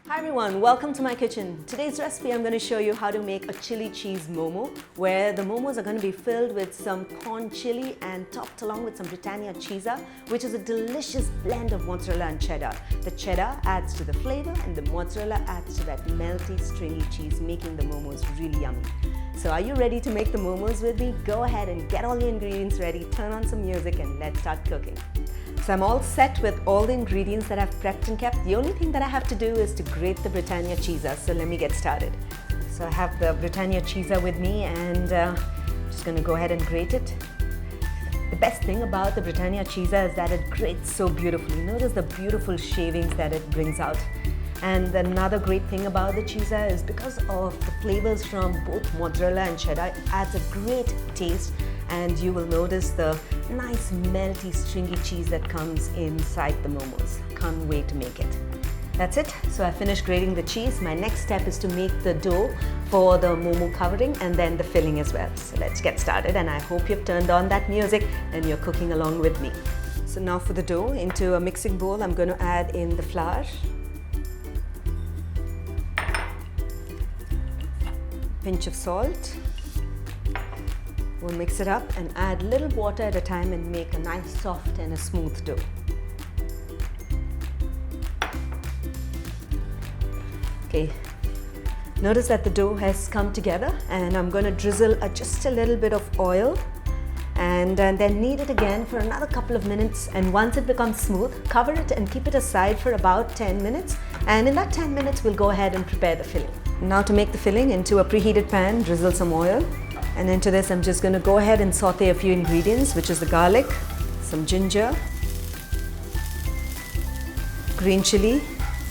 Hi everyone, welcome to my kitchen. Today's recipe I'm going to show you how to make a chili cheese momo, where the momos are going to be filled with some corn chili and topped along with some Britannia cheesa, which is a delicious blend of mozzarella and cheddar. The cheddar adds to the flavor and the mozzarella adds to that melty stringy cheese, making the momos really yummy. So are you ready to make the momos with me? Go ahead and get all the ingredients ready, turn on some music and let's start cooking. So I'm all set with all the ingredients that I've prepped and kept. The only thing that I have to do is to grate the Britannia cheesa. So let me get started. So I have the Britannia cheesa with me and I'm just going to go ahead and grate it. The best thing about the Britannia cheesa is that it grates so beautifully. Notice the beautiful shavings that it brings out. And another great thing about the cheesa is because of the flavors from both mozzarella and cheddar, it adds a great taste, and you will notice the nice melty stringy cheese that comes inside the momos. Can't wait to make it. That's it. So I finished grating the cheese. My next step is to make the dough for the momo covering and then the filling as well. So let's get started, and I hope you've turned on that music and you're cooking along with me. So now for the dough, into a mixing bowl I'm going to add in the flour, pinch of salt. We'll mix it up and add little water at a time and make a nice soft and a smooth dough. Okay, notice that the dough has come together, and I'm going to drizzle just a little bit of oil and then knead it again for another couple of minutes, and once it becomes smooth, cover it and keep it aside for about 10 minutes, and in that 10 minutes we'll go ahead and prepare the filling. Now to make the filling, into a preheated pan, drizzle some oil. And into this, I'm just going to go ahead and saute a few ingredients, which is the garlic, some ginger, green chili,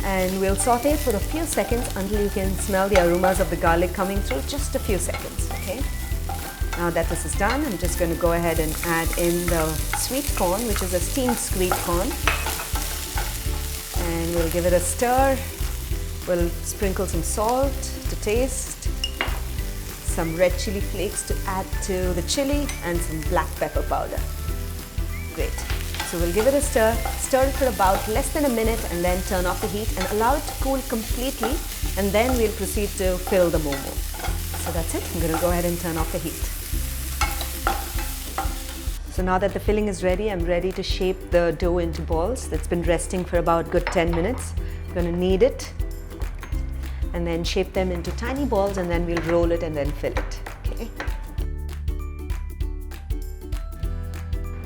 and we'll saute it for a few seconds until you can smell the aromas of the garlic coming through, just a few seconds, okay? Now that this is done, I'm just going to go ahead and add in the sweet corn, which is a steamed sweet corn, and we'll give it a stir. We'll sprinkle some salt to taste, some red chili flakes to add to the chili, and some black pepper powder. Great. So we'll give it a stir it for about less than a minute, and then turn off the heat and allow it to cool completely, and then we'll proceed to fill the momo. So that's it. I'm going to go ahead and turn off the heat. So now that the filling is ready, I'm ready to shape the dough into balls. That's been resting for about good 10 minutes. I'm going to knead it and then shape them into tiny balls, and then we'll roll it and then fill it.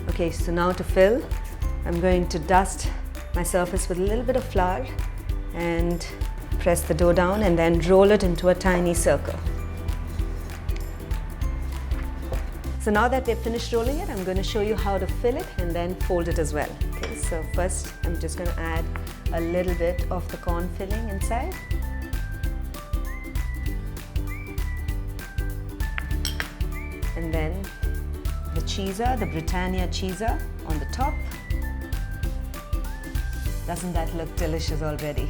Okay, so now to fill, I'm going to dust my surface with a little bit of flour and press the dough down and then roll it into a tiny circle. So now that we've finished rolling it, I'm going to show you how to fill it and then fold it as well. Okay, so first I'm just going to add a little bit of the corn filling inside. And then the cheesa, the Britannia cheesa on the top. Doesn't that look delicious already?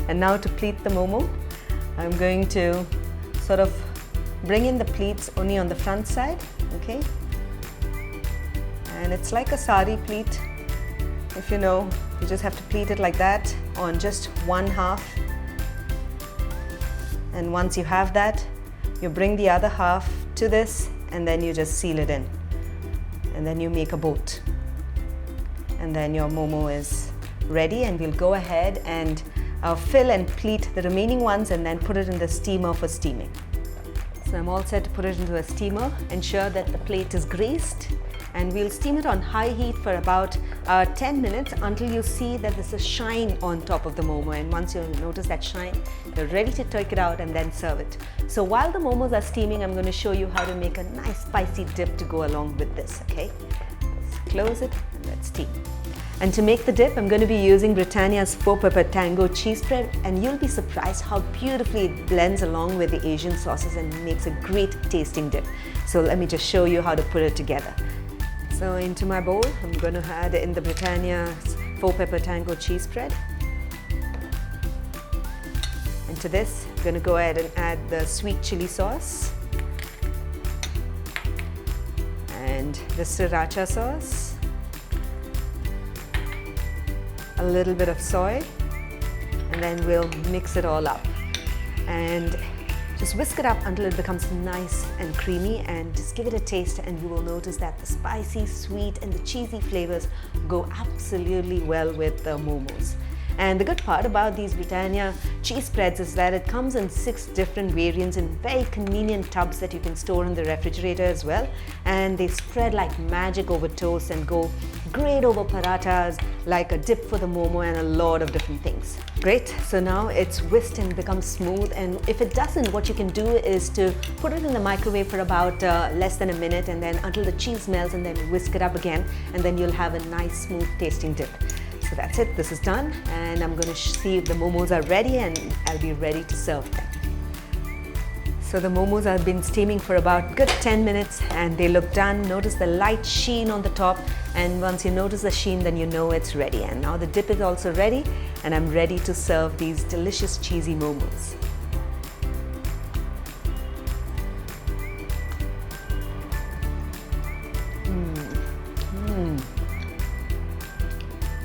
And now to pleat the momo, I'm going to sort of bring in the pleats only on the front side, okay? And it's like a sari pleat. If you know, you just have to pleat it like that on just one half. And once you have that, you bring the other half to this, and then you just seal it in, and then you make a boat, and then your momo is ready, and we'll go ahead and fill and pleat the remaining ones and then put it in the steamer for steaming. So I'm all set to put it into a steamer. Ensure that the plate is greased, and we'll steam it on high heat for about 10 minutes until you see that there's a shine on top of the momo, and once you notice that shine, you're ready to take it out and then serve it. So while the momos are steaming, I'm going to show you how to make a nice spicy dip to go along with this, okay? Let's close it and let's steam. And to make the dip, I'm going to be using Britannia's Faux Pepper Tango cheese spread, and you'll be surprised how beautifully it blends along with the Asian sauces and makes a great tasting dip. So let me just show you how to put it together. So into my bowl, I'm going to add in the Britannia's Faux Pepper Tango cheese spread. Into this, I'm going to go ahead and add the sweet chili sauce and the sriracha sauce, a little bit of soy, and then we'll mix it all up. And just whisk it up until it becomes nice and creamy, and just give it a taste, and you will notice that the spicy, sweet and the cheesy flavors go absolutely well with the momos. And the good part about these Britannia cheese spreads is that it comes in 6 different variants in very convenient tubs that you can store in the refrigerator as well. And they spread like magic over toast and go great over parathas, like a dip for the momo, and a lot of different things. Great, so now it's whisked and becomes smooth, and if it doesn't, what you can do is to put it in the microwave for about less than a minute, and then until the cheese melts, and then whisk it up again, and then you'll have a nice smooth tasting dip. So that's it, this is done, and I'm going to see if the momos are ready, and I'll be ready to serve them. So the momos have been steaming for about good 10 minutes and they look done. Notice the light sheen on the top, and once you notice the sheen, then you know it's ready. And now the dip is also ready, and I'm ready to serve these delicious cheesy momos.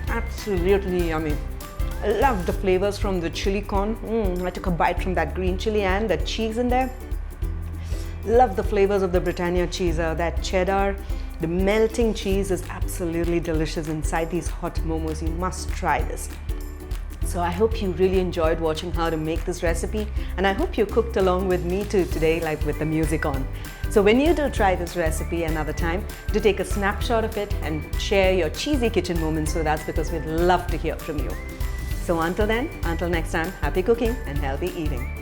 Absolutely yummy. I love the flavors from the chili corn. I took a bite from that green chili and the cheese in there. Love the flavors of the Britannia cheese, that cheddar. The melting cheese is absolutely delicious inside these hot momos. You must try this. So I hope you really enjoyed watching how to make this recipe, and I hope you cooked along with me too today, like with the music on. So when you do try this recipe another time, do take a snapshot of it and share your cheesy kitchen moments with us, because we'd love to hear from you. So until then, until next time, happy cooking and healthy eating.